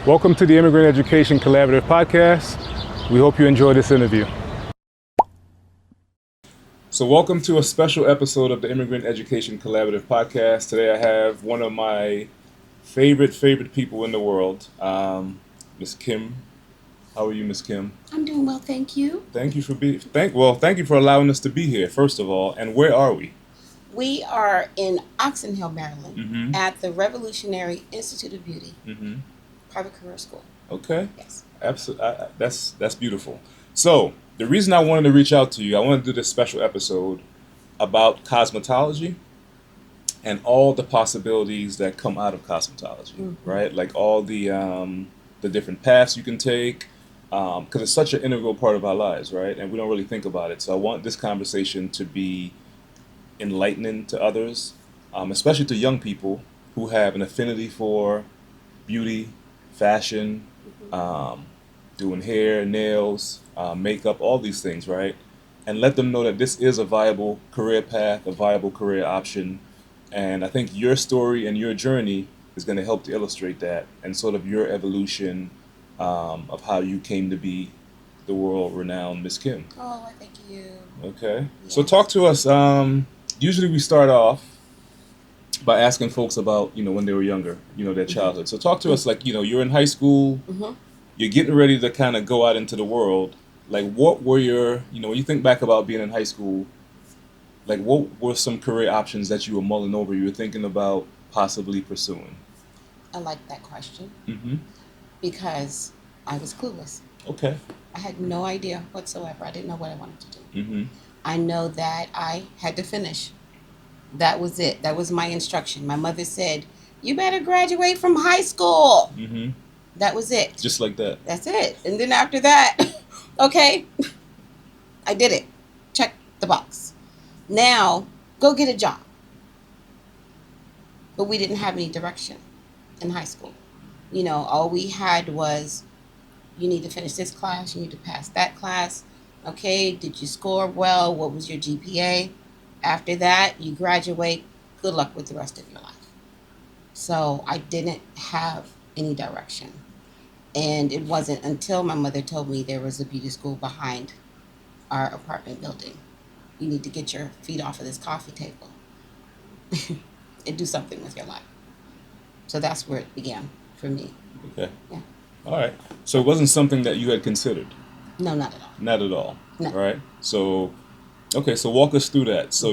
Welcome to the Immigrant Education Collaborative Podcast. We hope you enjoy this interview. So welcome to a special episode of the Immigrant Education Collaborative Podcast. Today I have one of my favorite people in the world, Miss Kim. How are you, Miss Kim? I'm doing well, thank you. Thank you for allowing us to be here, first of all. And where are we? We are in Oxon Hill, Maryland, at the Revolutionary Institute of Beauty, private career school. Okay. Yes. Absolutely. That's beautiful. So the reason I wanted to reach out to you, I wanted to do this special episode about cosmetology and all the possibilities that come out of cosmetology, right? Like all the different paths you can take, because it's such an integral part of our lives, right? And we don't really think about it. So I want this conversation to be enlightening to others, especially to young people who have an affinity for beauty, fashion, doing hair, nails, makeup, all these things, right? And let them know that this is a viable career path, a viable career option. And I think your story and your journey is going to help to illustrate that and sort of your evolution of how you came to be the world-renowned Miss Kim. Oh, I thank you. Okay. Yes. So talk to us. Usually we start off by asking folks about, when they were younger, their childhood. So talk to us like, you're in high school, you're getting ready to kind of go out into the world. Like what were your, when you think back about being in high school, like what were some career options that you were mulling over, you were thinking about possibly pursuing? I like that question because I was clueless. Okay. I had no idea whatsoever. I didn't know what I wanted to do. I know that I had to finish. That was it. That was my instruction. My mother said, "You better graduate from high school." That was it. Just like that. That's it. And then after that, okay, I did it. Check the box. Now, go get a job. But we didn't have any direction in high school. All we had was, you need to finish this class, you need to pass that class. Okay, did you score well? What was your GPA? After that, you graduate. Good luck with the rest of your life. So I didn't have any direction. And it wasn't until my mother told me there was a beauty school behind our apartment building. You need to get your feet off of this coffee table and do something with your life. So that's where it began for me. Okay. Yeah. All right. So it wasn't something that you had considered? No, not at all. Not at all. No. All right. So, okay. So walk us through that. So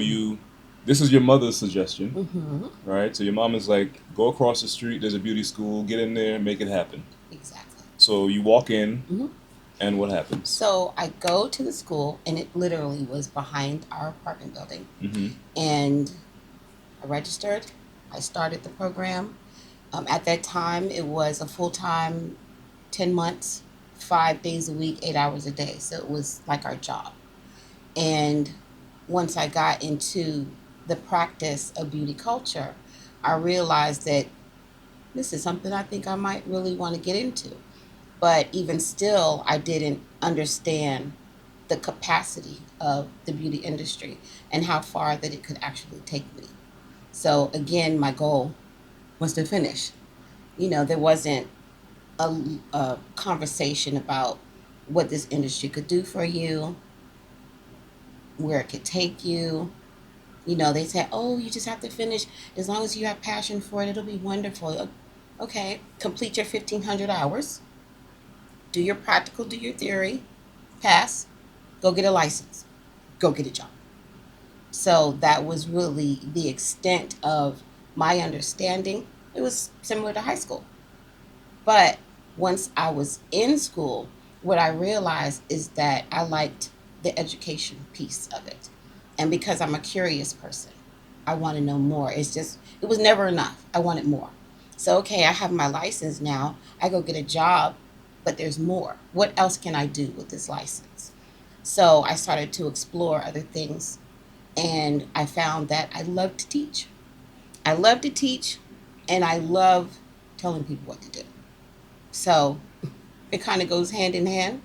this is your mother's suggestion, right? So your mom is like, go across the street. There's a beauty school. Get in there. Make it happen. Exactly. So you walk in, and what happens? So I go to the school, and it literally was behind our apartment building. And I registered. I started the program. At that time, it was a full-time, 10 months, 5 days a week, 8 hours a day. So it was like our job. And once I got into the practice of beauty culture, I realized that this is something I think I might really want to get into. But even still, I didn't understand the capacity of the beauty industry and how far that it could actually take me. So again, my goal was to finish. There wasn't a conversation about what this industry could do for you, where it could take you. They say, oh, you just have to finish. As long as you have passion for it, it'll be wonderful. Okay, complete your 1,500 hours. Do your practical, do your theory, pass, go get a license, go get a job. So that was really the extent of my understanding. It was similar to high school. But once I was in school, what I realized is that I liked the education piece of it. And because I'm a curious person, I want to know more. It was never enough. I wanted more. So, okay, I have my license now. I go get a job, but there's more. What else can I do with this license? So I started to explore other things, and I found that I love to teach. I love to teach, and I love telling people what to do. So it kind of goes hand in hand.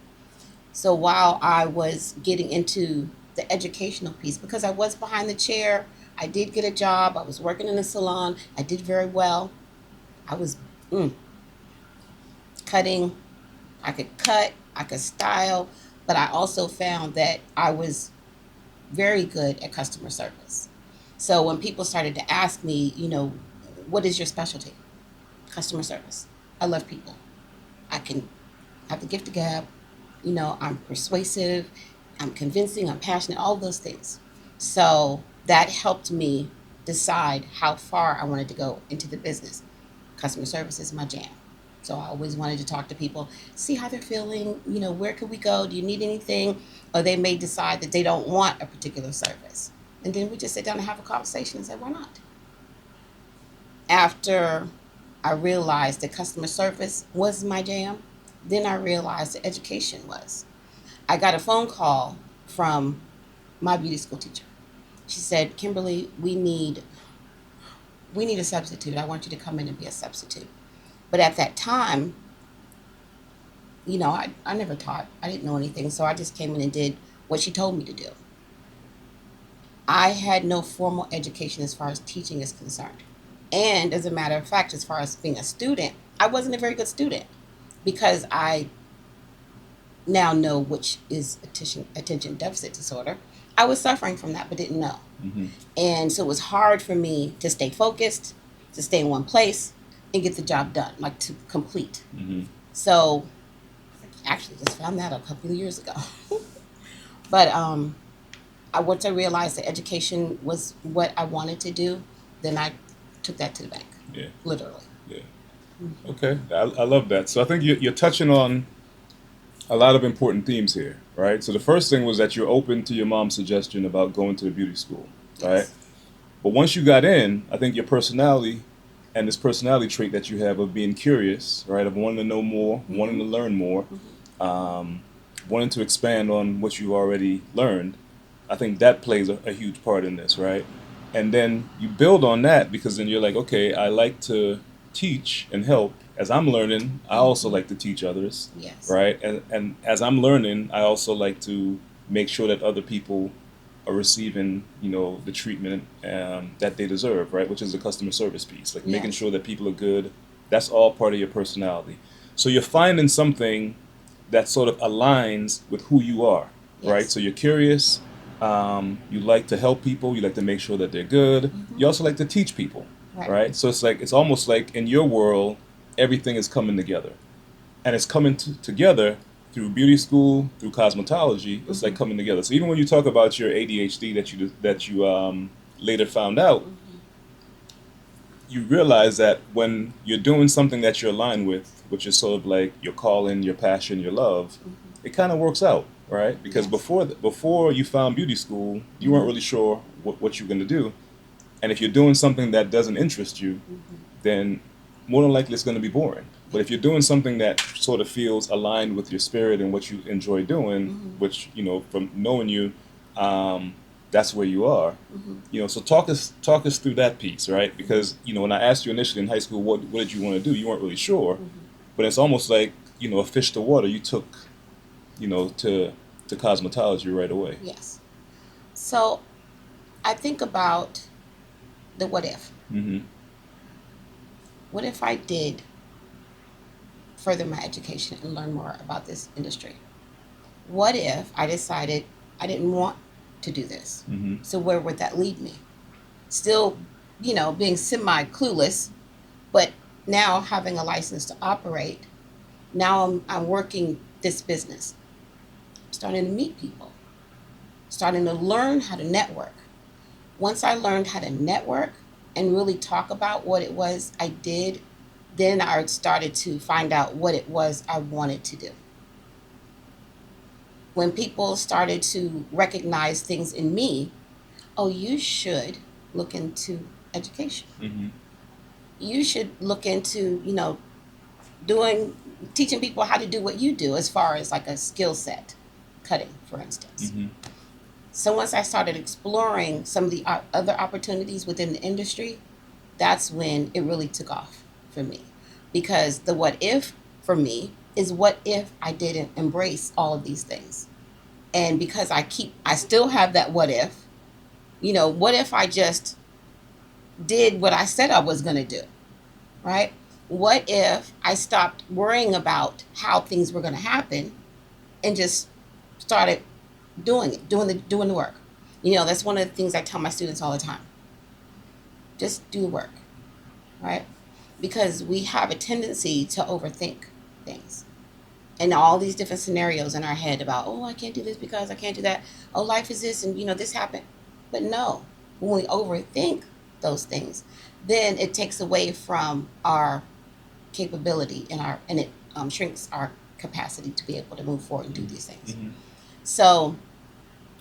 So while I was getting into the educational piece, because I was behind the chair, I did get a job. I was working in a salon. I did very well. I was cutting, I could cut, I could style, but I also found that I was very good at customer service. So when people started to ask me, what is your specialty? Customer service. I love people. I can have the gift of gab. I'm persuasive, I'm convincing, I'm passionate, all those things. So that helped me decide how far I wanted to go into the business. Customer service is my jam. So I always wanted to talk to people, see how they're feeling, where could we go? Do you need anything? Or they may decide that they don't want a particular service. And then we just sit down and have a conversation and say, why not? After I realized that customer service was my jam, then I realized that education was. I got a phone call from my beauty school teacher. She said, Kimberly, we need a substitute. I want you to come in and be a substitute. But at that time, I never taught. I didn't know anything. So I just came in and did what she told me to do. I had no formal education as far as teaching is concerned. And as a matter of fact, as far as being a student, I wasn't a very good student because I now know which is attention deficit disorder. I was suffering from that, but didn't know. Mm-hmm. And so it was hard for me to stay focused, to stay in one place and get the job done, like to complete. Mm-hmm. So I actually just found that a couple of years ago. But once I realized that education was what I wanted to do, then I took that to the bank. Yeah. Literally. Yeah. Okay. I love that. So I think you're touching on a lot of important themes here, right? So the first thing was that you're open to your mom's suggestion about going to the beauty school, right? Yes. But once you got in, I think your personality and this personality trait that you have of being curious, right, of wanting to know more, Mm-hmm. wanting to learn more, wanting to expand on what you already learned, I think that plays a huge part in this, right? And then you build on that because then you're like, okay, I like to teach and help. As I'm learning, I also like to teach others, Yes. right? And as I'm learning, I also like to make sure that other people are receiving, the treatment that they deserve, right? Which is the customer service piece, like making Yes. sure that people are good. That's all part of your personality. So you're finding something that sort of aligns with who you are, right? Yes. So you're curious. You like to help people. You like to make sure that they're good. Mm-hmm. You also like to teach people, Right. right? So it's almost like in your world, everything is coming together, and it's coming together through beauty school, through cosmetology. It's Mm-hmm. like coming together. So even when you talk about your ADHD that you later found out, Mm-hmm. you realize that when you're doing something that you're aligned with, which is sort of like your calling, your passion, your love, Mm-hmm. it kind of works out, right? Because Yes. before you found beauty school, you weren't really sure what you're going to do, and if you're doing something that doesn't interest you, Mm-hmm. then more than likely it's going to be boring. But if you're doing something that sort of feels aligned with your spirit and what you enjoy doing, Mm-hmm. which from knowing you, that's where you are. Mm-hmm. So talk us through that piece, right? Because when I asked you initially in high school what did you want to do, you weren't really sure. Mm-hmm. But it's almost like a fish to water. You took to cosmetology right away. Yes. So I think about the what if. Mm-hmm. What if I did further my education and learn more about this industry? What if I decided I didn't want to do this? Mm-hmm. So where would that lead me? Still, being semi-clueless, but now having a license to operate, now I'm working this business, starting to meet people, starting to learn how to network. Once I learned how to network and really talk about what it was I did, then I started to find out what it was I wanted to do. When people started to recognize things in me, oh, you should look into education. Mm-hmm. You should look into, teaching people how to do what you do as far as like a skill set, cutting, for instance. Mm-hmm. So once I started exploring some of the other opportunities within the industry, that's when it really took off for me. Because the what if for me is what if I didn't embrace all of these things? And because I still have that what if, what if I just did what I said I was going to do, right? What if I stopped worrying about how things were going to happen and just started doing it, doing the work? That's one of the things I tell my students all the time. Just do the work, right? Because we have a tendency to overthink things and all these different scenarios in our head about, oh, I can't do this because I can't do that. Oh, life is this, and this happened. But no, when we overthink those things, then it takes away from our capability and it shrinks our capacity to be able to move forward and do these things. Mm-hmm. So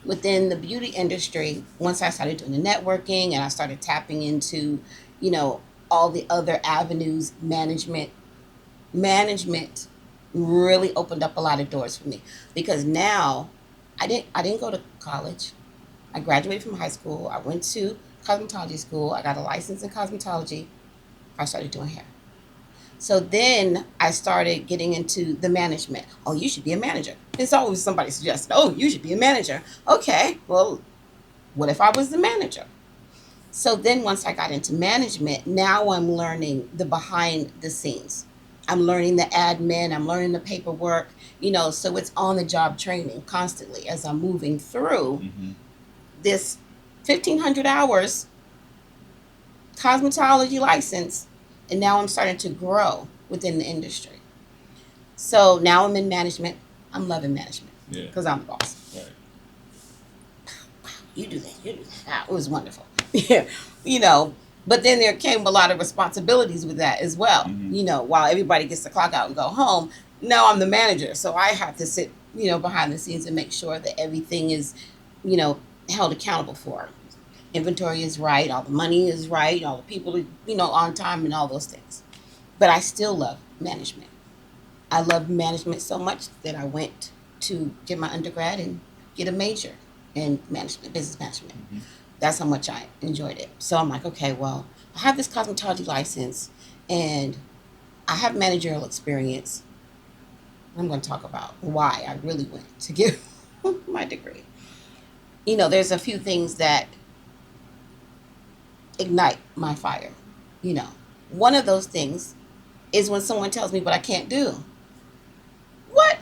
within the beauty industry, once I started doing the networking and I started tapping into, all the other avenues, management really opened up a lot of doors for me, because now I didn't go to college. I graduated from high school. I went to cosmetology school. I got a license in cosmetology. I started doing hair. So then I started getting into the management. Oh, you should be a manager. It's always somebody suggesting, oh, you should be a manager. Okay, well, what if I was the manager? So then once I got into management, now I'm learning the behind the scenes. I'm learning the admin, I'm learning the paperwork, so it's on the job training constantly as I'm moving through Mm-hmm. this 1,500 hours cosmetology license, and now I'm starting to grow within the industry. So now I'm in management. I'm loving management Yeah. because I'm the boss. Right. You do that, you do that. Ah, it was wonderful. Yeah, you know. But then there came a lot of responsibilities with that as well. Mm-hmm. While everybody gets to clock out and go home, now I'm the manager, so I have to sit, behind the scenes and make sure that everything is, held accountable for. Inventory is right, all the money is right, all the people are, on time and all those things. But I still love management. I love management so much that I went to get my undergrad and get a major in management, business management. Mm-hmm. That's how much I enjoyed it. So I'm like, okay, well, I have this cosmetology license and I have managerial experience. I'm going to talk about why I really went to get my degree. There's a few things that ignite my fire. One of those things is when someone tells me what I can't do. What?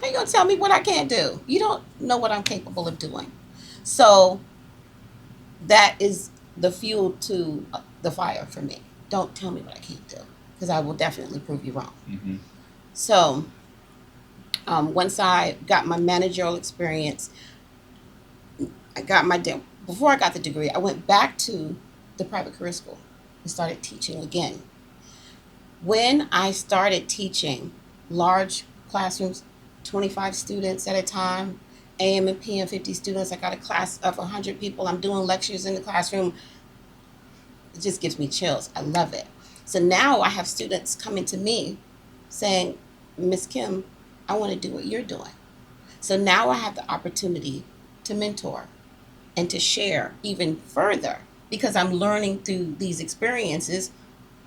How you going to tell me what I can't do? You don't know what I'm capable of doing. So that is the fuel to the fire for me. Don't tell me what I can't do, because I will definitely prove you wrong. Mm-hmm. So once I got my managerial experience, before I got the degree, I went back to the private career school and started teaching again. When I started teaching large classrooms, 25 students at a time, AM and PM 50 students, I got a class of 100 people, I'm doing lectures in the classroom. It just gives me chills. I love it. So now I have students coming to me saying, Miss Kim, I want to do what you're doing. So now I have the opportunity to mentor and to share even further, because I'm learning through these experiences.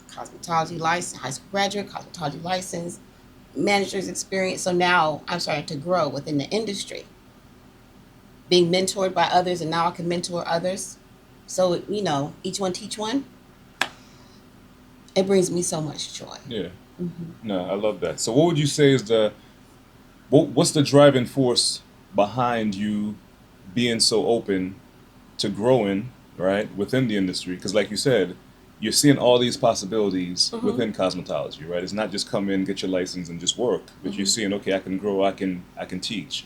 Cosmetology license, high school graduate, cosmetology license, manager's experience. So now I'm starting to grow within the industry, being mentored by others, and now I can mentor others. So, each one teach one. It brings me so much joy. Yeah. Mm-hmm. No, I love that. So what would you say is what's the driving force behind you being so open to growing, right, within the industry? Because like you said, you're seeing all these possibilities Mm-hmm. within cosmetology, right? It's not just come in, get your license, and just work, but you're Mm-hmm. seeing, okay, I can grow, I can teach,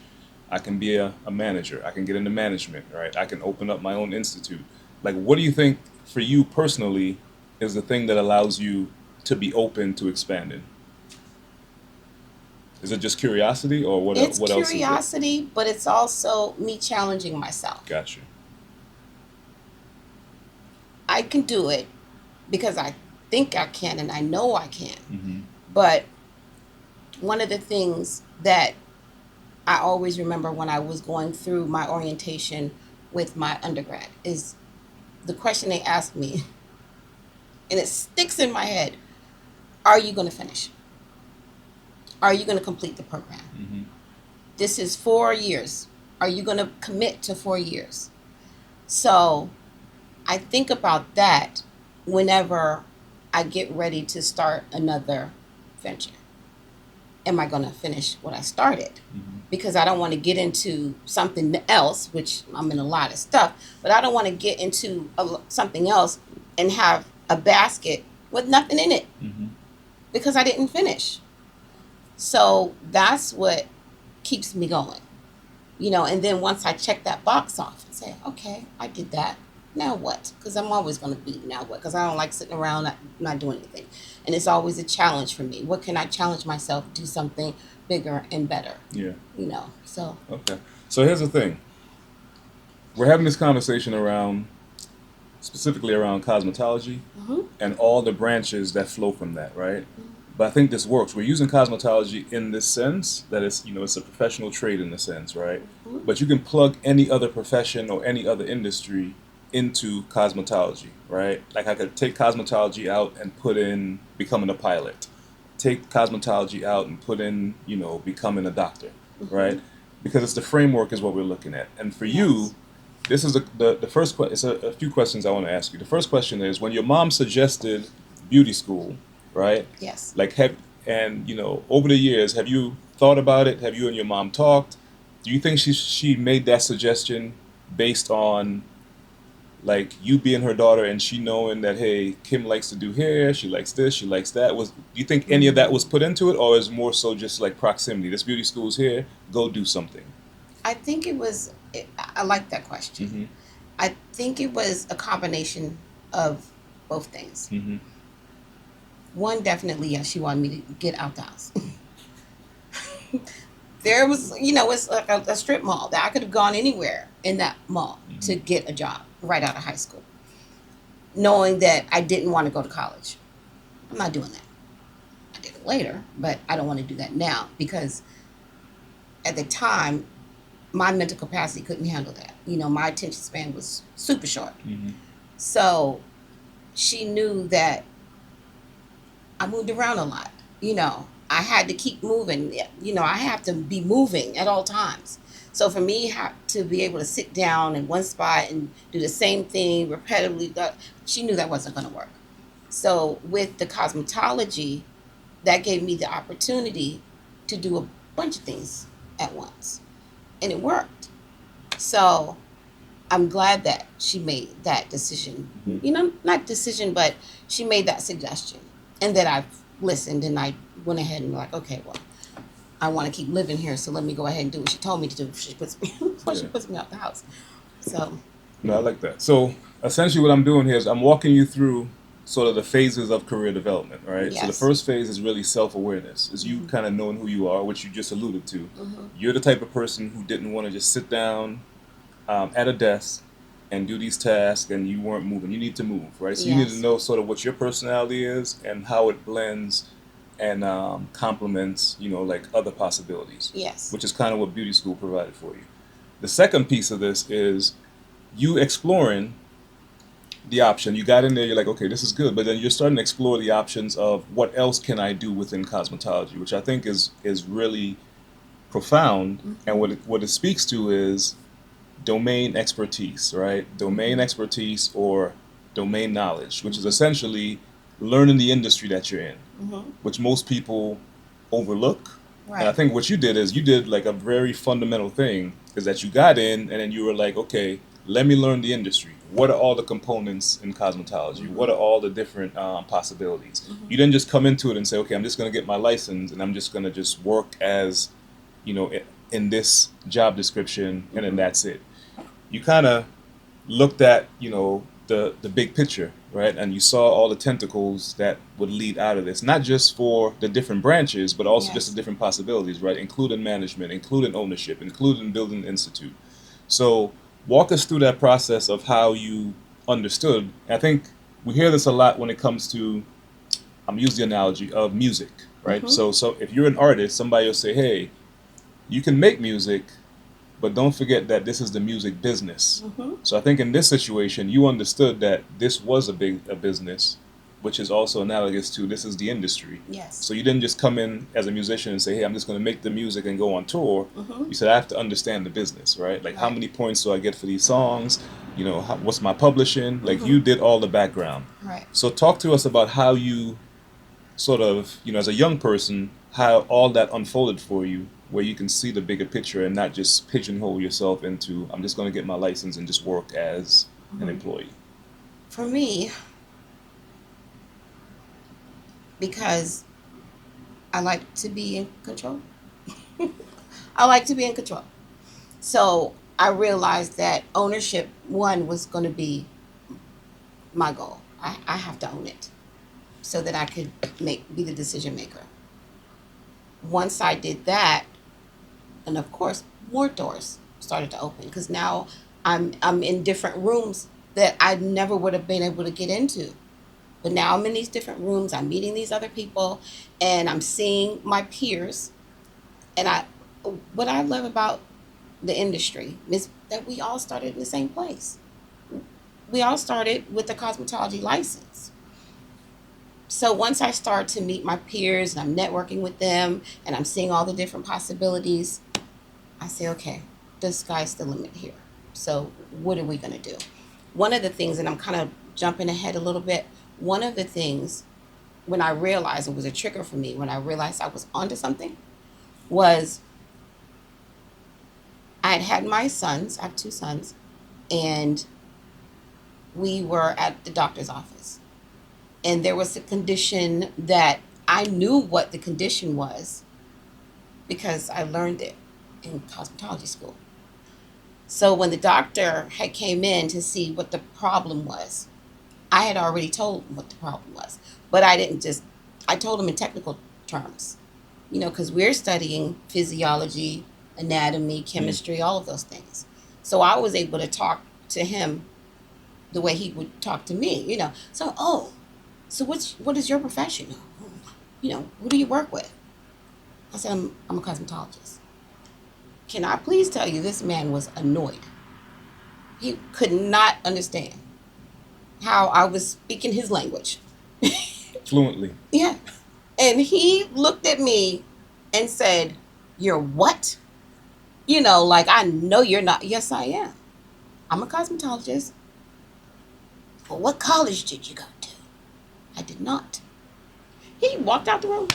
I can be a manager, I can get into management, right? I can open up my own institute. Like, what do you think for you personally is the thing that allows you to be open to expanding? Is it just curiosity, or It's what else is it? curiosity, but it's also me challenging myself. Gotcha. I can do it because I think I can and I know I can. Mm-hmm. But one of the things that I always remember when I was going through my orientation with my undergrad is the question they asked me, and it sticks in my head: are you going to finish? Are you going to complete the program? Mm-hmm. This is 4 years. Are you going to commit to 4 years? So I think about that whenever I get ready to start another venture, am I going to finish what I started? Because I don't want to get into something else, which I'm in a lot of stuff, but I don't want to get into something else and have a basket with nothing in it because I didn't finish. So that's what keeps me going, and then once I check that box off and say, okay, I did that. Now what? Because I'm always going to be now what? Because I don't like sitting around not doing anything. And it's always a challenge for me. What can I challenge myself? Do something bigger and better. Yeah. So. Okay. So here's the thing. We're having this conversation specifically around cosmetology and all the branches that flow from that, right? But I think this works. We're using cosmetology in this sense that it's a professional trade in a sense, right? But you can plug any other profession or any other industry into cosmetology, right? Like I could take cosmetology out and put in becoming a pilot. Take cosmetology out and put in, becoming a doctor, right? Because it's the framework is what we're looking at. And for you, this is the first question. It's a few questions I want to ask you. The first question is, when your mom suggested beauty school, right? Yes. Like, over the years, have you thought about it? Have you and your mom talked? Do you think she made that suggestion based on, like, you being her daughter and she knowing that, hey, Kim likes to do hair, she likes this, she likes that? Do you think any of that was put into it, or is more so just like proximity? This beauty school's here, go do something. I think it was. I like that question. I think it was a combination of both things. One, definitely, yes, she wanted me to get out the house. There was, it's like a strip mall that I could have gone anywhere in that mall to get a job right out of high school, knowing that I didn't want to go to college. I'm not doing that. I did it later, but I don't want to do that now because at the time, my mental capacity couldn't handle that. My attention span was super short. So she knew that I moved around a lot. I had to keep moving. I have to be moving at all times. So for me to be able to sit down in one spot and do the same thing repetitively, she knew that wasn't going to work. So with the cosmetology, that gave me the opportunity to do a bunch of things at once. And it worked. So I'm glad that she made that decision. Not decision, but she made that suggestion. And that I've listened and I went ahead and like, okay, well, I want to keep living here, so let me go ahead and do what she told me to do before she puts me out the house. So. No, I like that. So essentially what I'm doing here is I'm walking you through sort of the phases of career development, right? Yes. So the first phase is really self-awareness, is you kind of knowing who you are, which you just alluded to. You're the type of person who didn't want to just sit down at a desk and do these tasks and you weren't moving. You need to move, right? So you need to know sort of what your personality is and how it blends and complements, like other possibilities. Yes. Which is kind of what beauty school provided for you. The second piece of this is you exploring the option. You got in there, you're like, okay, this is good, but then you're starting to explore the options of what else can I do within cosmetology, which I think is really profound. And what it speaks to is domain expertise, right? Domain expertise or domain knowledge, which is essentially learning the industry that you're in, which most people overlook. Right. And I think what you did is you did like a very fundamental thing, is that you got in and then you were like, okay, let me learn the industry. What are all the components in cosmetology? What are all the different possibilities? You didn't just come into it and say, okay, I'm just going to get my license and I'm just going to just work as, in this job description and then that's it. You kind of looked at, the big picture, right? And you saw all the tentacles that would lead out of this, not just for the different branches, but also just the different possibilities, right? Including management, including ownership, including building an institute. So walk us through that process of how you understood. I think we hear this a lot when it comes to, I'm using the analogy of music, right? So if you're an artist, somebody will say, hey, you can make music, but don't forget that this is the music business. So I think in this situation, you understood that this was a business, which is also analogous to this is the industry. Yes. So you didn't just come in as a musician and say, hey, I'm just going to make the music and go on tour. You said, I have to understand the business, right? Like, how many points do I get for these songs? what's my publishing? Like you did all the background. Right. So talk to us about how you sort of, as a young person, how all that unfolded for you, where you can see the bigger picture and not just pigeonhole yourself into, I'm just going to get my license and just work as an employee. For me, because I like to be in control. I like to be in control. So I realized that ownership, one, was going to be my goal. I have to own it so that I could be the decision maker. Once I did that, and of course, more doors started to open because now I'm in different rooms that I never would have been able to get into. But now I'm in these different rooms, I'm meeting these other people, and I'm seeing my peers. And what I love about the industry is that we all started in the same place. We all started with a cosmetology license. So once I start to meet my peers and I'm networking with them and I'm seeing all the different possibilities, I say, okay, the sky's the limit here. So what are we going to do? One of the things, and I'm kind of jumping ahead a little bit, one of the things when I realized it was a trigger for me, when I realized I was onto something, was I had my sons, I have two sons, and we were at the doctor's office. And there was a condition that I knew what the condition was because I learned it in cosmetology school. So when the doctor had came in to see what the problem was, I had already told him what the problem was. But I told him in technical terms, because we're studying physiology, anatomy, chemistry, all of those things. So I was able to talk to him the way he would talk to me, So what is your profession? Who do you work with? I said, I'm a cosmetologist. Can I please tell you, this man was annoyed. He could not understand how I was speaking his language. Fluently. Yeah. And he looked at me and said, "You're what?" Like, I know you're not. Yes, I am. I'm a cosmetologist. But what college did you go to? I did not. He walked out the room.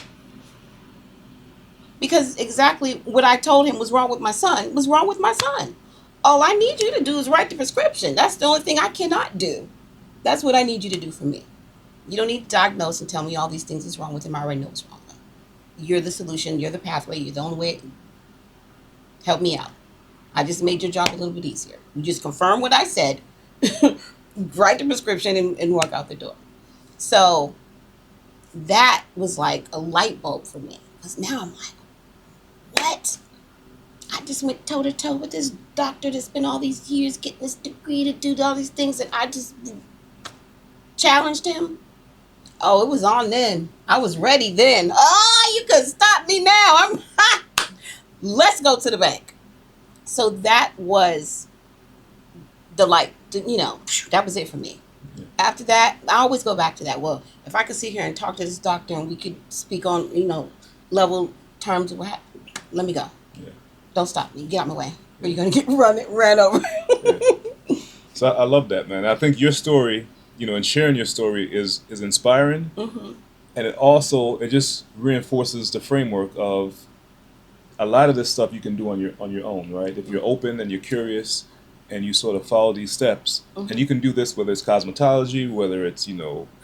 Because exactly what I told him was wrong with my son was wrong with my son. All I need you to do is write the prescription. That's the only thing I cannot do. That's what I need you to do for me. You don't need to diagnose and tell me all these things is wrong with him. I already know what's wrong with him. You're the solution. You're the pathway. You're the only way. Help me out. I just made your job a little bit easier. You just confirm what I said, write the prescription, and walk out the door. So that was like a light bulb for me. Because now I'm like, what? I just went toe to toe with this doctor that spent all these years getting this degree to do all these things, and I just challenged him. Oh, it was on then. I was ready then. Oh, you could stop me now. Let's go to the bank. So that was the light, that was it for me. Yeah. After that, I always go back to that. Well, if I could sit here and talk to this doctor and we could speak on, level terms, let me go. Yeah. Don't stop me. Get out of my way. Or you're going to get ran over. Yeah. So I love that, man. I think your story, and sharing your story is inspiring. Mm-hmm. And it just reinforces the framework of a lot of this stuff you can do on your own, right? If you're open and you're curious and you sort of follow these steps, and you can do this whether it's cosmetology, whether it's,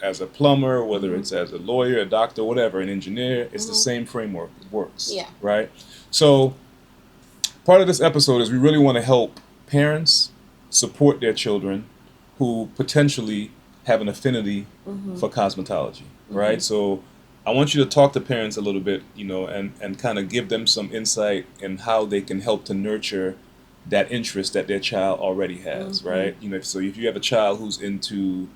as a plumber, whether it's as a lawyer, a doctor, whatever, an engineer, it's the same framework. It works, right? So part of this episode is we really want to help parents support their children who potentially have an affinity for cosmetology, right? So I want you to talk to parents a little bit, and kind of give them some insight in how they can help to nurture that interest that their child already has, right? So if you have a child who's into,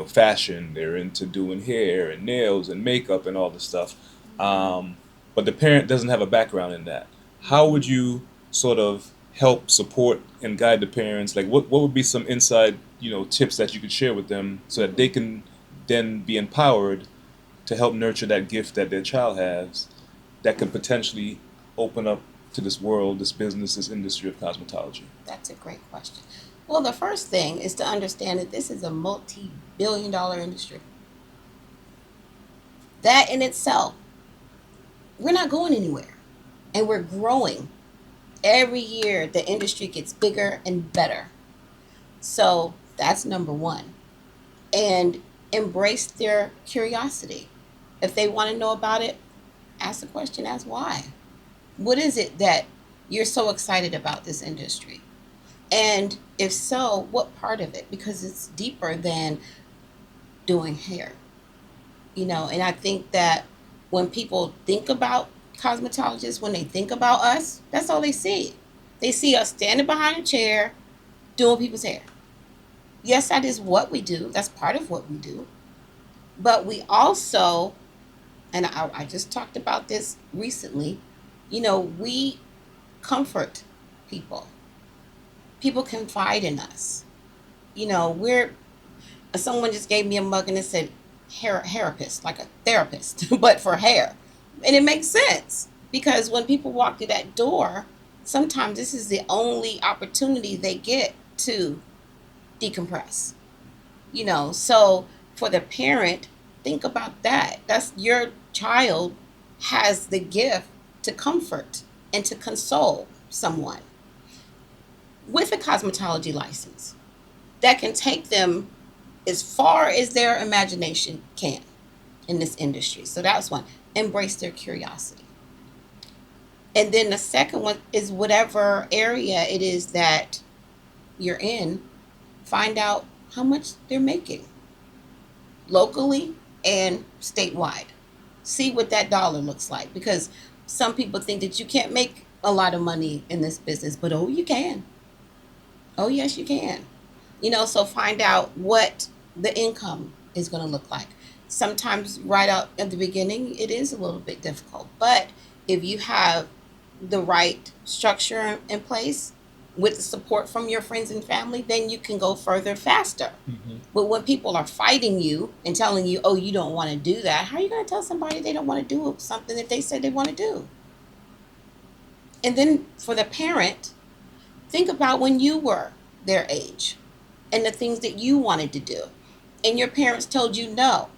fashion, they're into doing hair and nails and makeup and all this stuff, but the parent doesn't have a background in that, how would you sort of help support and guide the parents? Like what would be some inside, tips that you could share with them so that they can then be empowered to help nurture that gift that their child has that could potentially open up to this world, this business, this industry of cosmetology? That's a great question. Well, the first thing is to understand that this is a multi-billion-dollar industry. That in itself, we're not going anywhere, and we're growing. Every year, the industry gets bigger and better. So that's number one. And embrace their curiosity. If they want to know about it, ask the question, ask why. What is it that you're so excited about this industry? And if so, what part of it? Because it's deeper than doing hair, and I think that when people think about cosmetologists, when they think about us, that's all they see. They see us standing behind a chair doing people's hair. Yes, that is what we do. That's part of what we do. But we also, and I just talked about this recently, we comfort people. People confide in us. We're, someone just gave me a mug and it said therapist, like a therapist, but for hair. And it makes sense because when people walk through that door, sometimes this is the only opportunity they get to decompress. So for the parent, think about that. That's your child has the gift to comfort and to console someone with a cosmetology license that can take them as far as their imagination can in this industry. So that's one. Embrace their curiosity. And then the second one is whatever area it is that you're in, find out how much they're making locally and statewide. See what that dollar looks like because some people think that you can't make a lot of money in this business, but oh, you can. Oh, yes, you can. So find out what the income is going to look like. Sometimes right out at the beginning, it is a little bit difficult. But if you have the right structure in place with the support from your friends and family, then you can go further faster. Mm-hmm. But when people are fighting you and telling you, oh, you don't want to do that, how are you going to tell somebody they don't want to do something that they said they want to do? And then for the parent, think about when you were their age and the things that you wanted to do. And your parents told you no.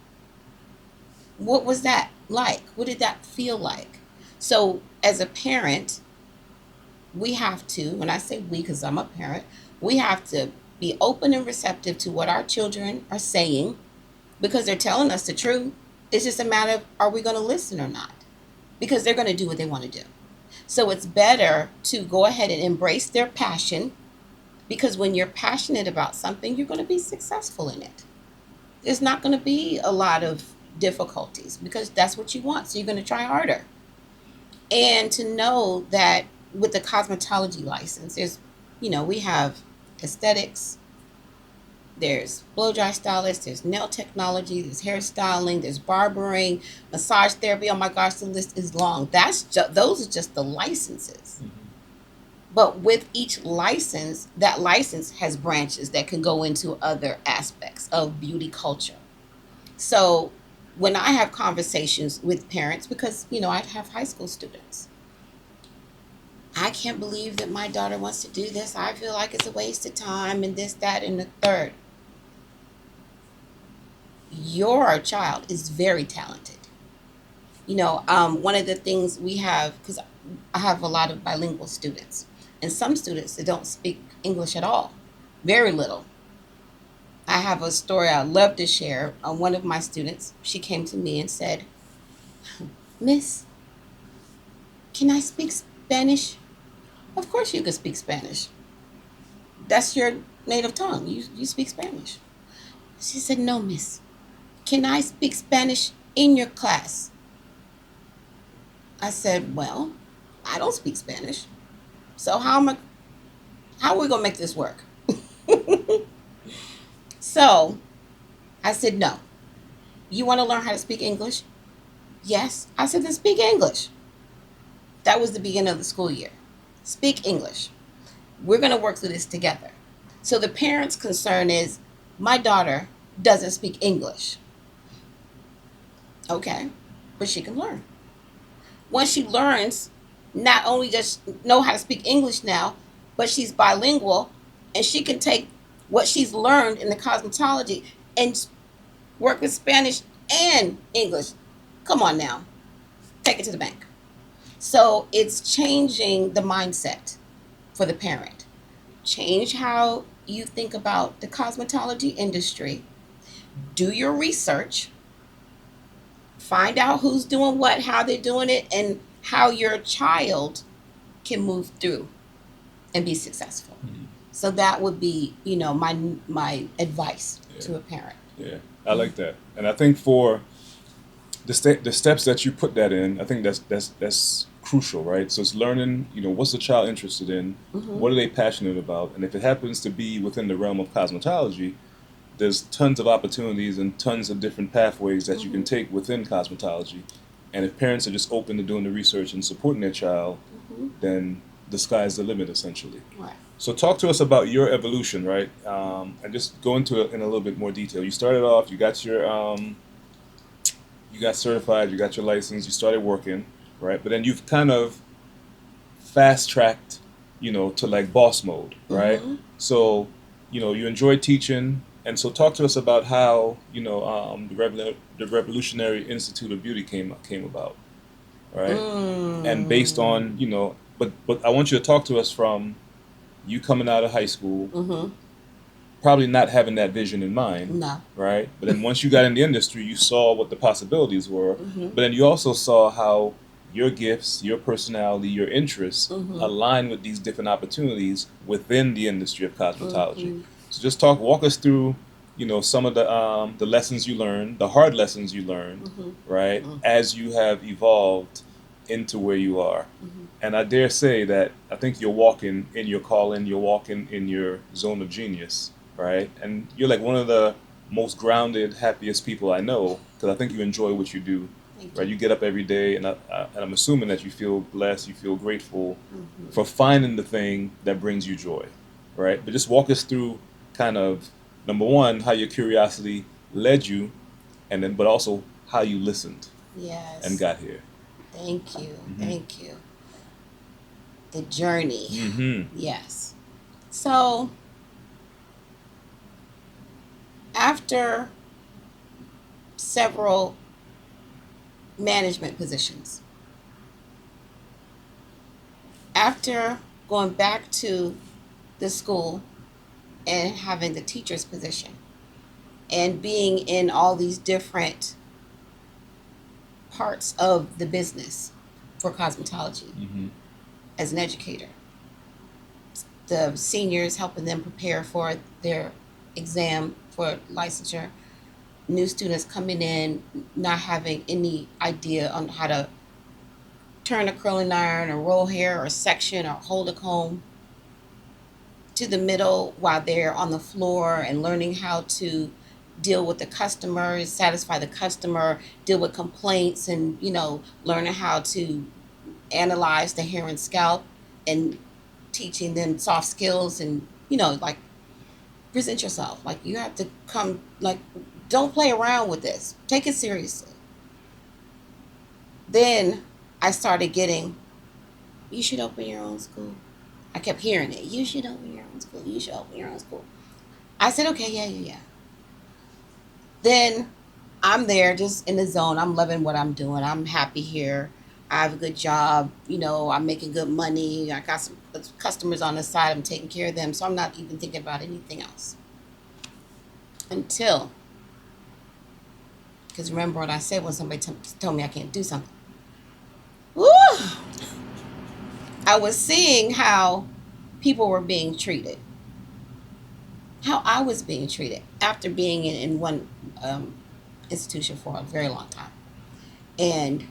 What was that like? What did that feel like? So as a parent, we have to, when I say we, because I'm a parent, we have to be open and receptive to what our children are saying because they're telling us the truth. It's just a matter of, are we going to listen or not? Because they're going to do what they want to do. So it's better to go ahead and embrace their passion because when you're passionate about something, you're going to be successful in it. There's not going to be a lot of difficulties because that's what you want. So you're going to try harder. And to know that with the cosmetology license, we have aesthetics, there's blow dry stylists, there's nail technology, there's hairstyling, there's barbering, massage therapy. Oh my gosh, the list is long. Those are just the licenses. Mm-hmm. But with each license, that license has branches that can go into other aspects of beauty culture. So when I have conversations with parents, because, I have high school students, I can't believe that my daughter wants to do this. I feel like it's a waste of time and this, that, and the third. Your child is very talented. One of the things we have, because I have a lot of bilingual students, and some students that don't speak English at all, very little. I have a story I love to share. One of my students, she came to me and said, Miss, can I speak Spanish? Of course you can speak Spanish. That's your native tongue. You speak Spanish. She said, no, miss. Can I speak Spanish in your class? I said, well, I don't speak Spanish. So how are we going to make this work? So I said, no. You want to learn how to speak English? Yes. I said, then speak English. That was the beginning of the school year. Speak English. We're going to work through this together. So the parent's concern is, my daughter doesn't speak English. Okay, but she can learn. Once she learns, not only does she know how to speak English now, but she's bilingual, and she can take what she's learned in the cosmetology and work with Spanish and English. Come on now, take it to the bank. So it's changing the mindset for the parent. Change how you think about the cosmetology industry. Do your research. Find out who's doing what, how they're doing it, and how your child can move through and be successful. Mhm. So that would be, my advice Yeah. to a parent. Yeah, I like that, and I think for the steps that you put that in, I think that's crucial, right? So it's learning, what's the child interested in, Mm-hmm. what are they passionate about, and if it happens to be within the realm of cosmetology, there's tons of opportunities and tons of different pathways that you can take within cosmetology. And if parents are just open to doing the research and supporting their child, then the sky's the limit, essentially. Right. So talk to us about your evolution, right? And just go into it in a little bit more detail. You started off, you got certified, you got your license, you started working, right? But then you've kind of fast tracked, to like boss mode, right? Mm-hmm. So, you enjoy teaching, and so talk to us about how the Revolutionary Institute of Beauty came about, right? And based on but I want you to talk to us from you coming out of high school, Mm-hmm. probably not having that vision in mind, No. right? But then once you got in the industry, you saw what the possibilities were. Mm-hmm. But then you also saw how your gifts, your personality, your interests Mm-hmm. align with these different opportunities within the industry of cosmetology. Mm-hmm. So just walk us through, some of the lessons you learned, the hard lessons you learned, Mm-hmm. right, Mm-hmm. as you have evolved into where you are. Mm-hmm. And I dare say that I think you're walking in your calling, you're walking in your zone of genius, right? And you're like one of the most grounded, happiest people I know because I think you enjoy what you do, Thank right? you. You get up every day, and I'm assuming that you feel blessed, you feel grateful Mm-hmm. for finding the thing that brings you joy, right? But just walk us through kind of number one, how your curiosity led you, and then but also how you listened and Yes. got here. Thank you. Mm-hmm. Thank you. The journey. Mm-hmm. Yes. So after several management positions, after going back to the school and having the teacher's position and being in all these different parts of the business for cosmetology Mm-hmm. as an educator, the seniors helping them prepare for their exam for licensure, new students coming in not having any idea on how to turn a curling iron or roll hair or section or hold a comb, to the middle while they're on the floor and learning how to deal with the customers, satisfy the customer, deal with complaints, and learning how to analyze the hair and scalp, and teaching them soft skills, and like, present yourself. Like, you have to come, like, don't play around with this. Take it seriously. Then I started getting, you should open your own school. I kept hearing it. You should open your own school. You should open your own school. I said, okay, yeah. Then I'm there just in the zone. I'm loving what I'm doing. I'm happy here. I have a good job. I'm making good money. I got some customers on the side. I'm taking care of them. So I'm not even thinking about anything else. Until, because remember what I said when somebody told me I can't do something. Woo! I was seeing how people were being treated, how I was being treated after being in one institution for a very long time. And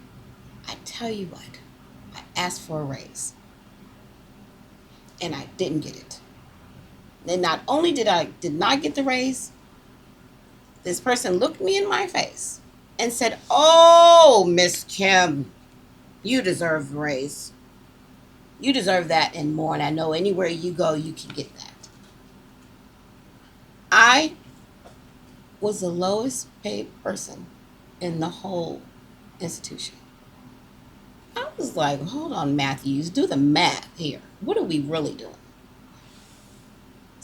I tell you what, I asked for a raise and I didn't get it. And not only did I not get the raise, this person looked me in my face and said, "Oh, Miss Kim, you deserve the raise. You deserve that and more. And I know anywhere you go, you can get that." I was the lowest paid person in the whole institution. I was like, hold on, Matthews, do the math here. What are we really doing?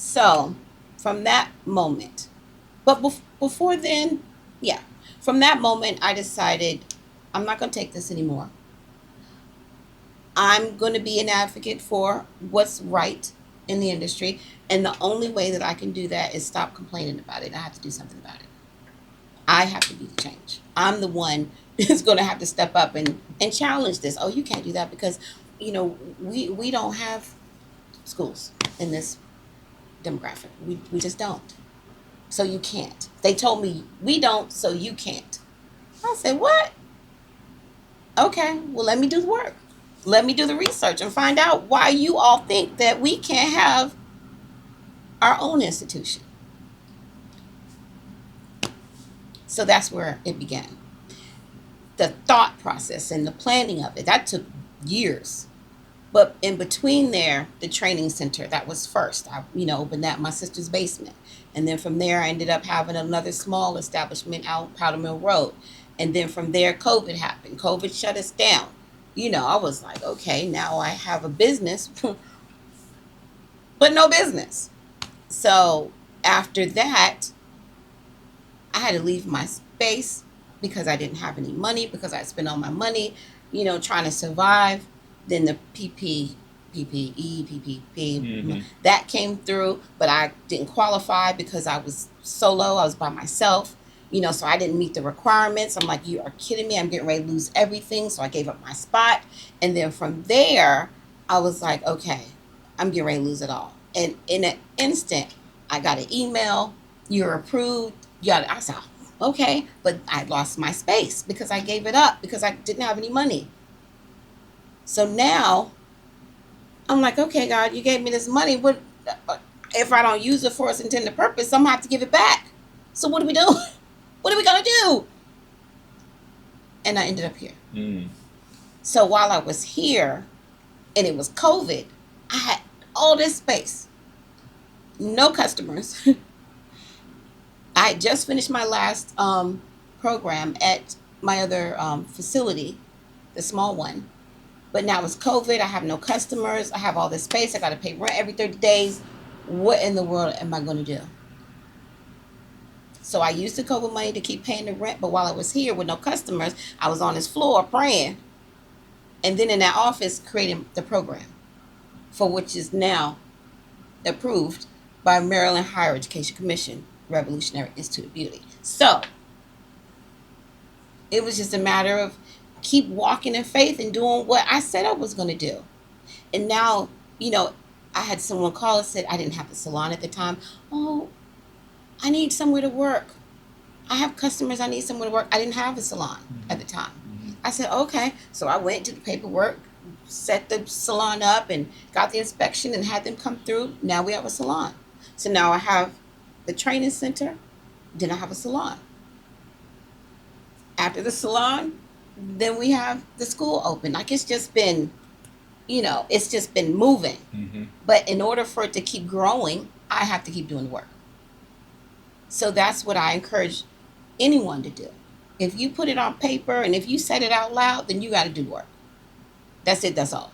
So from that moment, but before then, yeah, from that moment, I decided I'm not going to take this anymore. I'm going to be an advocate for what's right in the industry. And the only way that I can do that is stop complaining about it. I have to do something about it. I have to be the change. I'm the one who's going to have to step up and challenge this. Oh, you can't do that because, we don't have schools in this demographic. We just don't. So you can't. They told me we don't, so you can't. I said, what? Okay, well, let me do the work. Let me do the research and find out why you all think that we can't have our own institution. So that's where it began. The thought process and the planning of it, that took years. But in between there, the training center, that was first. I, opened that in my sister's basement. And then from there, I ended up having another small establishment out Powder Mill Road. And then from there, COVID happened. COVID shut us down. I was like, okay, now I have a business, but no business. So after that, I had to leave my space because I didn't have any money, because I spent all my money, trying to survive. Then the PPP, that came through, but I didn't qualify because I was solo. I was by myself, so I didn't meet the requirements. I'm like, you are kidding me. I'm getting ready to lose everything. So I gave up my spot. And then from there, I was like, okay, I'm getting ready to lose it all. And in an instant, I got an email, you're approved. I said, okay, but I lost my space because I gave it up because I didn't have any money. So now I'm like, okay, God, you gave me this money. What if I don't use it for its intended purpose? I'm gonna have to give it back. So what do we do? What are we gonna do? And I ended up here. So while I was here, and it was COVID, I had all this space, no customers. I had just finished my last program at my other facility, the small one. But now it's COVID. I have no customers. I have all this space. I got to pay rent every 30 days. What in the world am I going to do? So I used the COVID money to keep paying the rent. But while I was here with no customers, I was on this floor praying. And then in that office, creating the program, for which is now approved by Maryland Higher Education Commission, Revolutionary Institute of Beauty. So it was just a matter of keep walking in faith and doing what I said I was going to do. And now, I had someone call and said I didn't have a salon at the time. Oh, I need somewhere to work. I have customers. I need somewhere to work. I didn't have a salon at the time. I said, okay. So I went to the paperwork, set the salon up and got the inspection and had them come through. Now we have a salon. So now I have the training center. Then I have a salon. After the salon, then we have the school open. Like it's just been, it's just been moving. But in order for it to keep growing, I have to keep doing the work. So that's what I encourage anyone to do. If you put it on paper and if you said it out loud, then you got to do the work. That's it. That's all.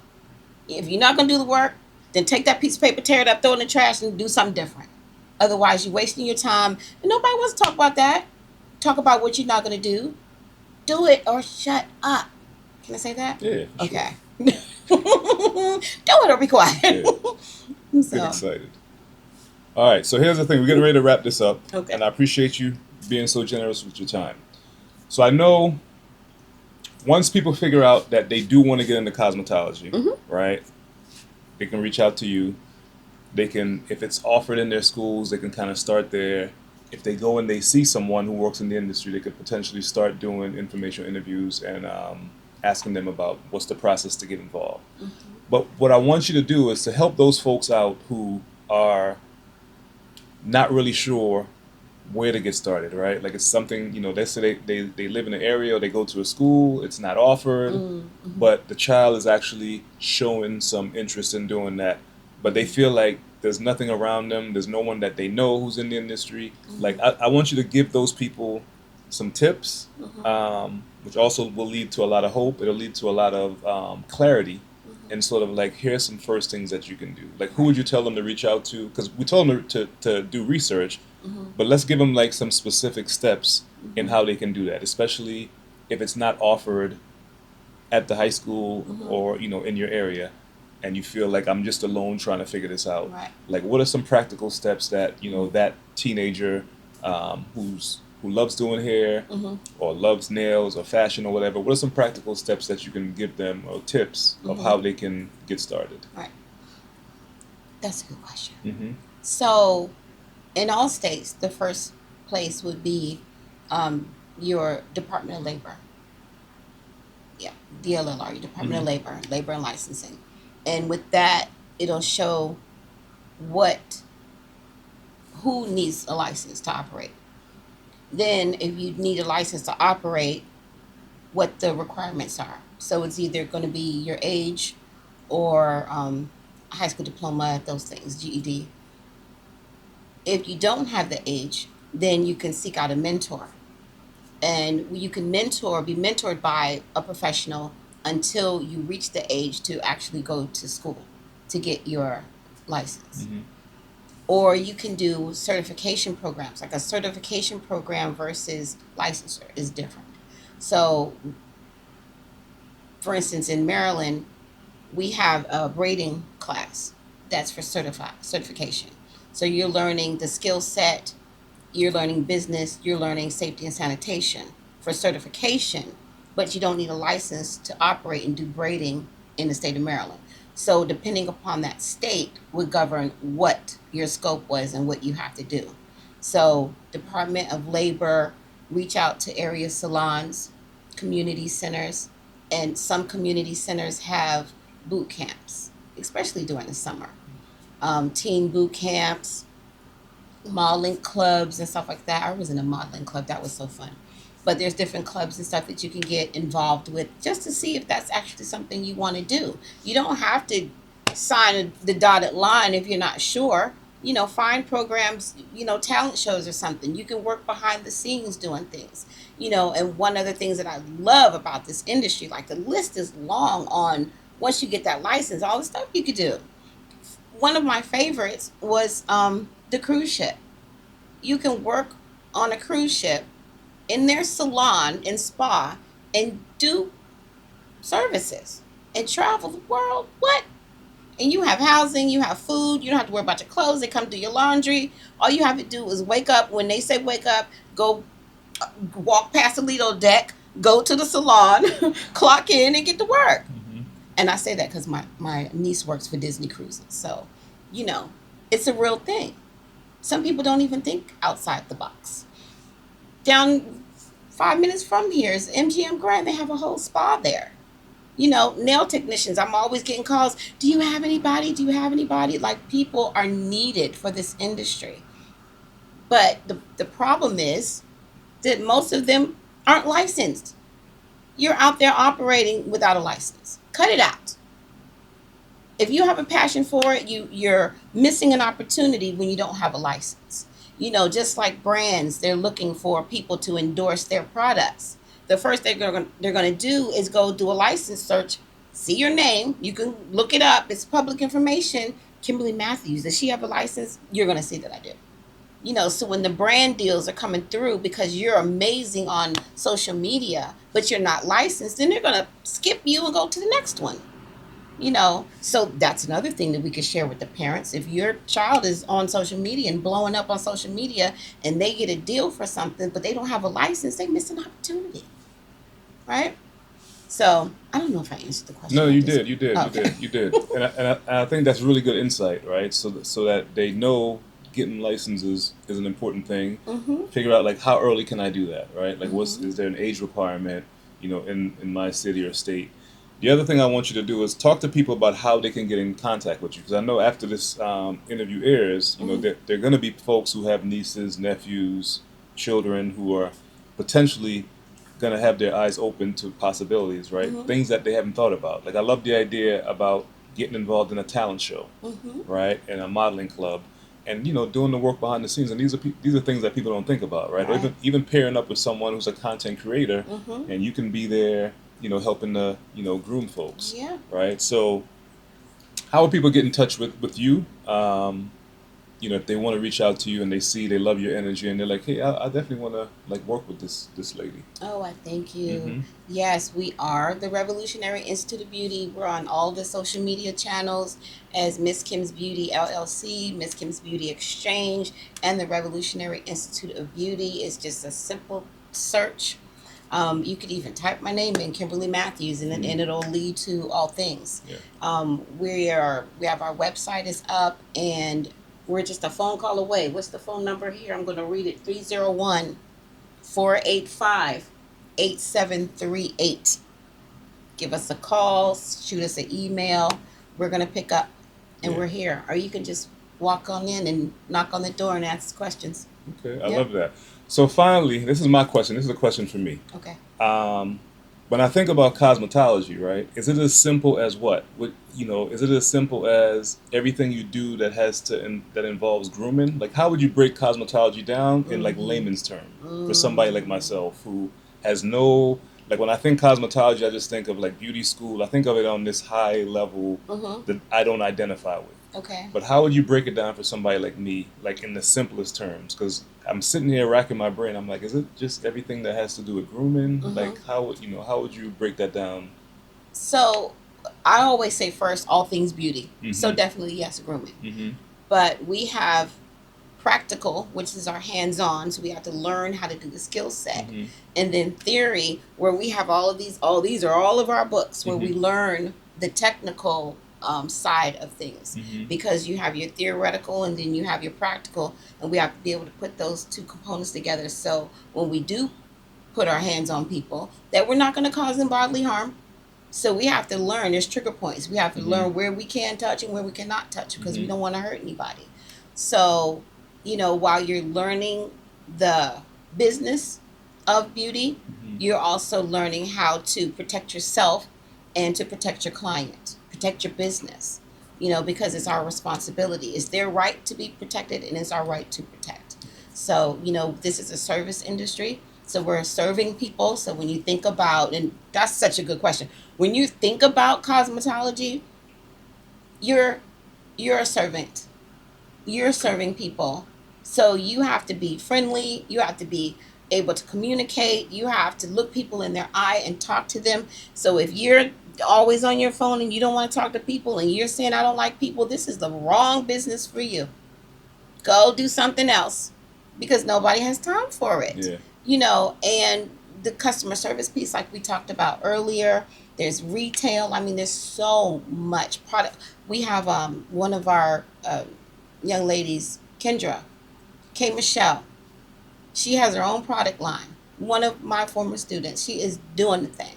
If you're not going to do the work, then take that piece of paper, tear it up, throw it in the trash, and do something different. Otherwise, you're wasting your time. And nobody wants to talk about that. Talk about what you're not going to do. Do it or shut up. Can I say that? Yeah. Okay. Sure. Do it or be quiet. Yeah. Get excited. All right. So here's the thing. We're getting ready to wrap this up. Okay. And I appreciate you being so generous with your time. So I know once people figure out that they do want to get into cosmetology, right? They can reach out to you. They can, if it's offered in their schools, they can kind of start there. If they go and they see someone who works in the industry, they could potentially start doing informational interviews and asking them about what's the process to get involved. But what I want you to do is to help those folks out who are not really sure where to get started, right? Like it's something, they say they live in an area or they go to a school, it's not offered, but the child is actually showing some interest in doing that. But they feel like there's nothing around them. There's no one that they know who's in the industry. Like I want you to give those people some tips, which also will lead to a lot of hope. It'll lead to a lot of clarity and sort of like, here's some first things that you can do. Like, who would you tell them to reach out to? Because we told them to do research, but let's give them like some specific steps in how they can do that, especially if it's not offered at the high school or in your area, and you feel like I'm just alone trying to figure this out. Right. Like, what are some practical steps that that teenager who loves doing hair or loves nails or fashion or whatever? What are some practical steps that you can give them, or tips of how they can get started? Right. That's a good question. Mm-hmm. So, in all states, the first place would be your Department of Labor. Yeah, DLLR, your Department of Labor, Labor and Licensing. And with that, it'll show who needs a license to operate. Then, if you need a license to operate, what the requirements are. So it's either going to be your age or high school diploma, those things, GED. If you don't have the age, then you can seek out a mentor. And you can be mentored by a professional until you reach the age to actually go to school to get your license. Or you can do certification programs. Like, a certification program versus licensure is different. So, for instance, in Maryland, we have a braiding class that's for certification. So you're learning the skill set, you're learning business, you're learning safety and sanitation for certification, but you don't need a license to operate and do braiding in the state of Maryland. So depending upon that state would govern what your scope was and what you have to do. So Department of Labor, reach out to area salons, community centers, and some community centers have boot camps, especially during the summer. Teen boot camps, modeling clubs and stuff like that. I was in a modeling club. That was so fun. But there's different clubs and stuff that you can get involved with just to see if that's actually something you want to do. You don't have to sign the dotted line if you're not sure. Find programs, talent shows or something. You can work behind the scenes doing things. And one of the things that I love about this industry, like, the list is long on, once you get that license, all the stuff you could do. One of my favorites was the cruise ship. You can work on a cruise ship in their salon and spa and do services and travel the world. What? And you have housing, you have food, you don't have to worry about your clothes. They come do your laundry. All you have to do is wake up. When they say wake up, go walk past the Lido deck, go to the salon, clock in, and get to work. And I say that because my niece works for Disney Cruises. So, it's a real thing. Some people don't even think outside the box. Down 5 minutes from here is MGM Grand. They have a whole spa there. Nail technicians. I'm always getting calls. Do you have anybody? Do you have anybody? Like, people are needed for this industry. But the problem is that most of them aren't licensed. You're out there operating without a license. Cut it out. If you have a passion for it, you're missing an opportunity when you don't have a license. Just like brands, they're looking for people to endorse their products. The first thing they're going to do is go do a license search, see your name. You can look it up. It's public information. Kimberly Matthews, does she have a license? You're going to see that I do. So when the brand deals are coming through because you're amazing on social media, but you're not licensed, then they're going to skip you and go to the next one. So that's another thing that we could share with the parents. If your child is on social media and blowing up on social media and they get a deal for something, but they don't have a license, they miss an opportunity. Right? So I don't know if I answered the question. No, you did. You did. Okay. You did. And I think that's really good insight, right? So that they know getting licenses is an important thing. Figure out, like, how early can I do that, right? Like, is there an age requirement, in my city or state? The other thing I want you to do is talk to people about how they can get in contact with you, because I know after this interview airs, they're going to be folks who have nieces, nephews, children who are potentially going to have their eyes open to possibilities, right? Things that they haven't thought about. Like, I love the idea about getting involved in a talent show, right, and a modeling club, and doing the work behind the scenes. And these are things that people don't think about, right? Or even pairing up with someone who's a content creator, and you can be there, helping the groom folks, right? So How would people get in touch with you? If they want to reach out to you and they see they love your energy and they're like, hey, I definitely want to like work with this lady. Oh, I thank you. Mm-hmm. Yes, we are the Revolutionary Institute of Beauty. We're on all the social media channels as Miss Kim's Beauty LLC, Miss Kim's Beauty Exchange, and the Revolutionary Institute of Beauty. Is just a simple search. You could even type my name in, Kimberly Matthews, and it'll lead to all things. Yeah. We have our website is up, and we're just a phone call away. What's the phone number here? I'm going to read it: 301-485-8738. Give us a call, shoot us an email. We're going to pick up, and we're here. Or you can just walk on in and knock on the door and ask questions. Okay, I love that. So finally, this is my question. This is a question for me. Okay. When I think about cosmetology, right? Is it as simple as what? Is it as simple as everything you do that involves grooming? Like, how would you break cosmetology down in like layman's term for somebody like myself who has no like when I think cosmetology, I just think of like beauty school. I think of it on this high level that I don't identify with. Okay. But how would you break it down for somebody like me, like in the simplest terms? Because I'm sitting here racking my brain. I'm like, is it just everything that has to do with grooming? Like, how would you break that down? So, I always say first, all things beauty. So definitely yes, grooming. But we have practical, which is our hands-on. So we have to learn how to do the skill set, and then theory, where we have all these are all of our books where we learn the technical side of things, because you have your theoretical and then you have your practical, and we have to be able to put those two components together. So when we do put our hands on people, that we're not going to cause them bodily harm. So we have to learn. There's trigger points. We have to learn where we can touch and where we cannot touch, because we don't want to hurt anybody. So, while you're learning the business of beauty, you're also learning how to protect yourself and to protect your client. Protect your business, because it's our responsibility. It's their right to be protected, and it's our right to protect. So, this is a service industry. So we're serving people. So when you think about, and that's such a good question. When you think about cosmetology, you're a servant. You're serving people. So you have to be friendly. You have to be able to communicate. You have to look people in their eye and talk to them. So if you're always on your phone and you don't want to talk to people and you're saying, I don't like people, this is the wrong business for you. Go do something else, because nobody has time for it. And the customer service piece, like we talked about earlier, there's retail. I mean, there's so much product. We have one of our young ladies, Kendra, K. Michelle. She has her own product line. One of my former students, she is doing the thing.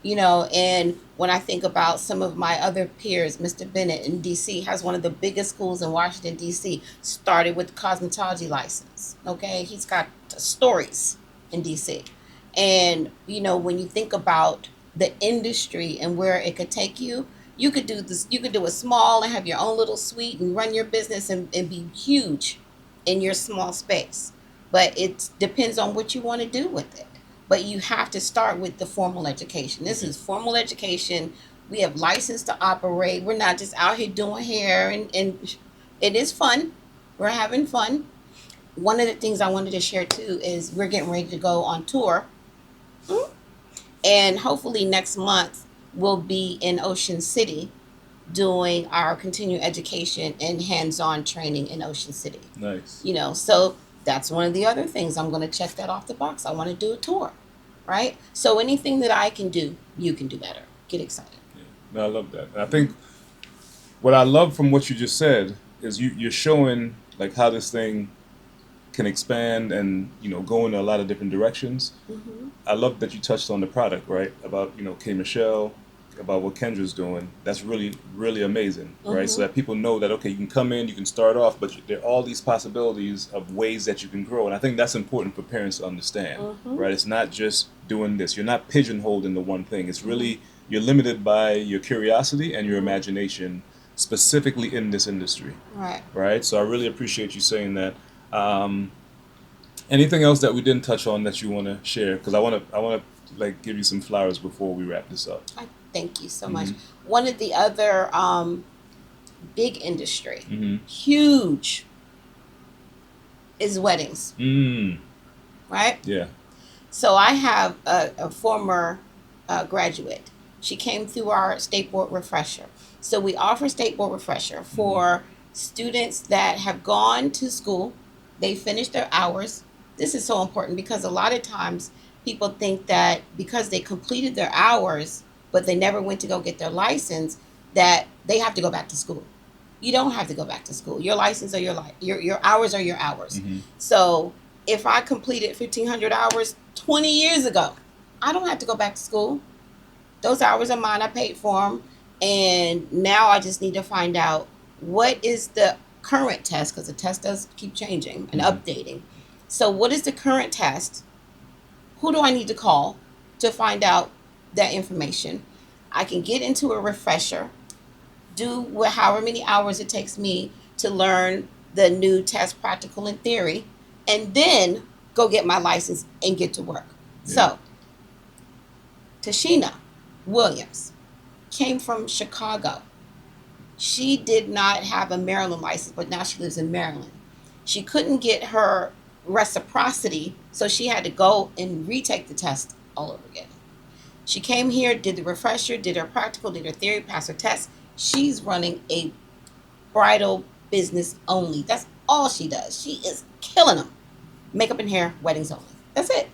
And when I think about some of my other peers, Mr. Bennett in DC has one of the biggest schools in Washington, DC, started with cosmetology license. Okay. He's got stories in DC. And, when you think about the industry and where it could take you, you could do this, you could do it small and have your own little suite and run your business and be huge in your small space. But it depends on what you want to do with it. But you have to start with the formal education. This is formal education. We have license to operate. We're not just out here doing hair, and it is fun. We're having fun. One of the things I wanted to share too is we're getting ready to go on tour. And hopefully next month we'll be in Ocean City doing our continuing education and hands-on training in Ocean City. Nice. So that's one of the other things. I'm going to check that off the box. I want to do a tour, right? So anything that I can do, you can do better. Get excited. Yeah. No, I love that. And I think what I love from what you just said is you're showing like how this thing can expand and go in a lot of different directions. I love that you touched on the product, right? About K. Michelle, about what Kendra's doing. That's really, really amazing, right? So that people know that, okay, you can come in, you can start off, but there are all these possibilities of ways that you can grow. And I think that's important for parents to understand, right? It's not just doing this. You're not pigeonholed into one thing. It's really, you're limited by your curiosity and your imagination, specifically in this industry. Right? So I really appreciate you saying that. Anything else that we didn't touch on that you want to share? Because I want to like give you some flowers before we wrap this up. Thank you so much. One of the other big industry, Mm-hmm. huge, is weddings, right? Yeah. So I have a former graduate. She came through our state board refresher. So we offer state board refresher for students that have gone to school, they finished their hours. This is so important because a lot of times people think that because they completed their hours, but they never went to go get their license, that they have to go back to school. You don't have to go back to school. Your license or your hours are your hours. Mm-hmm. So if I completed 1,500 hours 20 years ago, I don't have to go back to school. Those hours are mine. I paid for them. And now I just need to find out what is the current test, because the test does keep changing and updating. So what is the current test? Who do I need to call to find out that information? I can get into a refresher, do however many hours it takes me to learn the new test, practical and theory, and then go get my license and get to work. Yeah. So Tashina Williams came from Chicago. She did not have a Maryland license, but now she lives in Maryland. She couldn't get her reciprocity, so she had to go and retake the test all over again. She came here, did the refresher, did her practical, did her theory, passed her test. She's running a bridal business only. That's all she does. She is killing them. Makeup and hair, weddings only. That's it.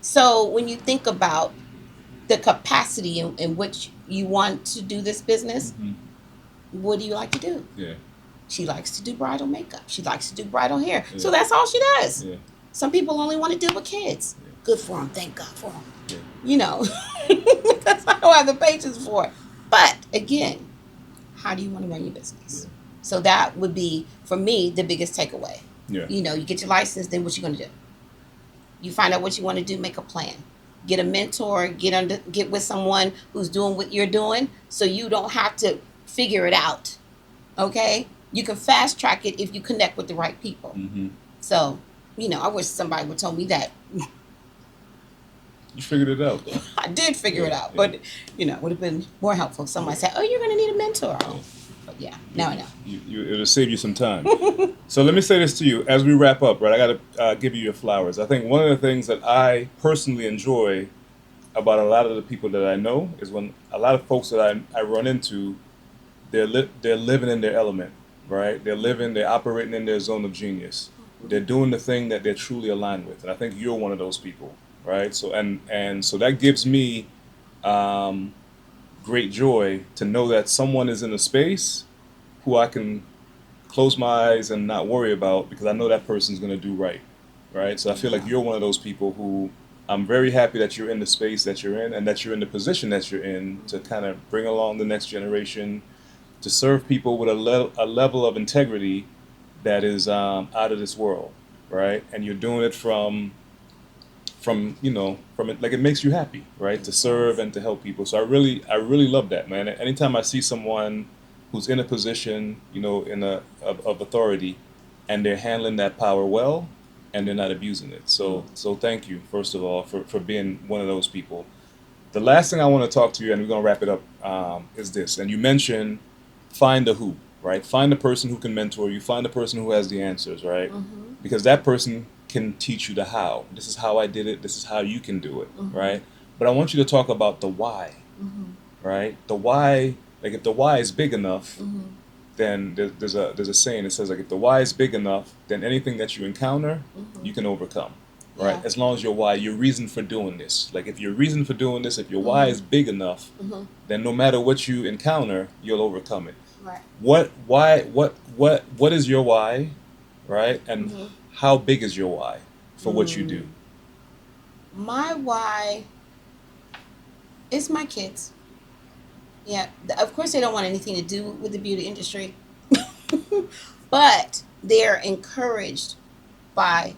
So when you think about the capacity in which you want to do this business, what do you like to do? Yeah. She likes to do bridal makeup. She likes to do bridal hair. Yeah. So that's all she does. Yeah. Some people only want to deal with kids. Yeah. Good for them. Thank God for them. Yeah. You know, that's I don't have the patience for it. But again, how do you want to run your business? Yeah. So that would be, for me, the biggest takeaway. Yeah. You know, you get your license, then what you going to do? You find out what you want to do, make a plan. Get a mentor, get with someone who's doing what you're doing, so you don't have to figure it out. Okay? You can fast track it if you connect with the right people. So, you know, I wish somebody would tell me that. You figured it out, though. I did figure it out, but, you know, it would have been more helpful if somebody said, oh, you're going to need a mentor. But yeah, now I know. It'll save you some time. So let me say this to you as we wrap up, right? I got to give you your flowers. I think one of the things that I personally enjoy about a lot of the people that I know is when a lot of folks that I run into, they're living in their element, right? They're operating in their zone of genius. They're doing the thing that they're truly aligned with. And I think you're one of those people, right? So and so that gives me great joy to know that someone is in a space who I can close my eyes and not worry about, because I know that person's going to do right? So I feel like you're one of those people who I'm very happy that you're in the space that you're in and that you're in the position that you're in to kind of bring along the next generation, to serve people with a level of integrity that is out of this world, right? And you're doing it from it, like, it makes you happy, right? To serve and to help people. So I really love that, man. Anytime I see someone who's in a position, of authority, and they're handling that power well, and they're not abusing it. So thank you, first of all, for being one of those people. The last thing I want to talk to you, and we're gonna wrap it up, is this. And you mentioned find the who, right? Find the person who can mentor you. Find the person who has the answers, right? Because that person can teach you the how. This is how I did it. This is how you can do it, right? But I want you to talk about the why, right? The why. Like, if the why is big enough, then there's a saying that says, like, if the why is big enough, then anything that you encounter, you can overcome, right? Yeah. As long as your why, your reason for doing this. Like, if your reason for doing this, if your why is big enough, then no matter what you encounter, you'll overcome it. Right. What is your why, right? And how big is your why for what you do? My why is my kids. Yeah, of course they don't want anything to do with the beauty industry, but they're encouraged by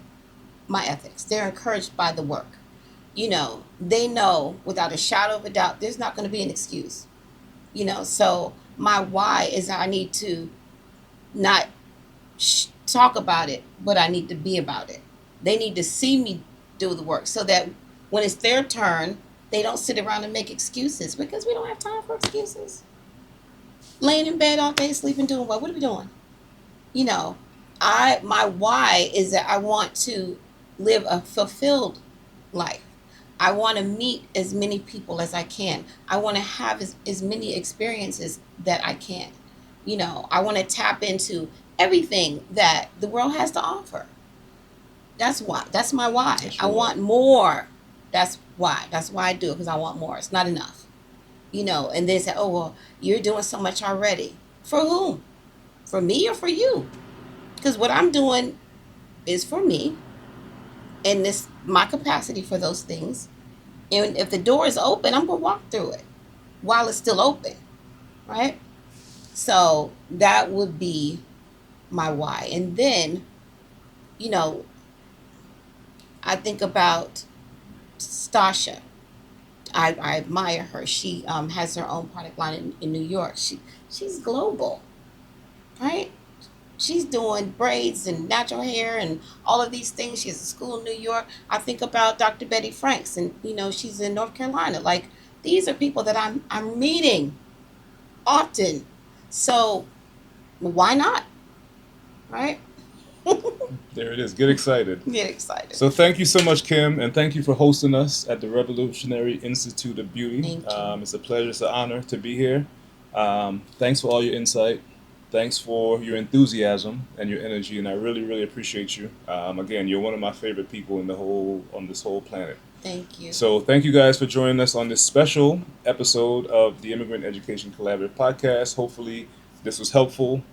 my ethics. They're encouraged by the work. You know, they know without a shadow of a doubt there's not going to be an excuse. You know, so my why is I need to not talk about it, but I need to be about it. They need to see me do the work so that when it's their turn, they don't sit around and make excuses, because we don't have time for excuses. laying in bed all day, sleeping, doing what? What are we doing? You know, my why is that I want to live a fulfilled life. I want to meet as many people as I can. I want to have as many experiences that I can. You know, I want to tap into everything that the world has to offer. That's why. That's my why. That's I your why. want more. That's why. That's why I do it, because I want more. It's not enough. You know, and they say, oh, well, you're doing so much already. For whom? For me or for you? Because what I'm doing is for me, and this my capacity for those things. And if the door is open, I'm gonna walk through it while it's still open, right? So that would be my why. And then, you know, I think about Stasha. I admire her. She has her own product line in New York. She's global, right? She's doing braids and natural hair and all of these things. She has a school in New York. I think about Dr. Betty Franks, and you know she's in North Carolina. Like, these are people that I'm meeting often. So why not, right? There it is. Get excited. Get excited. So thank you so much, Kim, and thank you for hosting us at the Revolutionary Institute of Beauty. Thank you. It's a pleasure, it's an honor to be here. Thanks for all your insight. Thanks for your enthusiasm and your energy, and I really, really appreciate you. Again, you're one of my favorite people on this whole planet. Thank you. So thank you guys for joining us on this special episode of the Immigrant Education Collaborative Podcast. Hopefully this was helpful.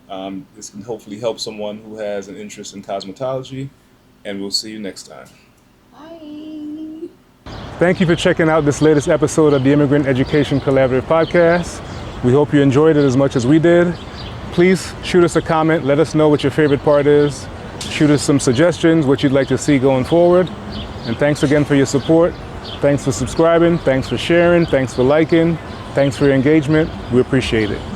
This can hopefully help someone who has an interest in cosmetology, and we'll see you next time. Bye. Thank you for checking out this latest episode of the Immigrant Education Collaborative Podcast. We hope you enjoyed it as much as we did. Please shoot us a comment. Let us know what your favorite part is. Shoot us some suggestions, what you'd like to see going forward. And thanks again for your support. Thanks for subscribing. Thanks for sharing. Thanks for liking. Thanks for your engagement. We appreciate it.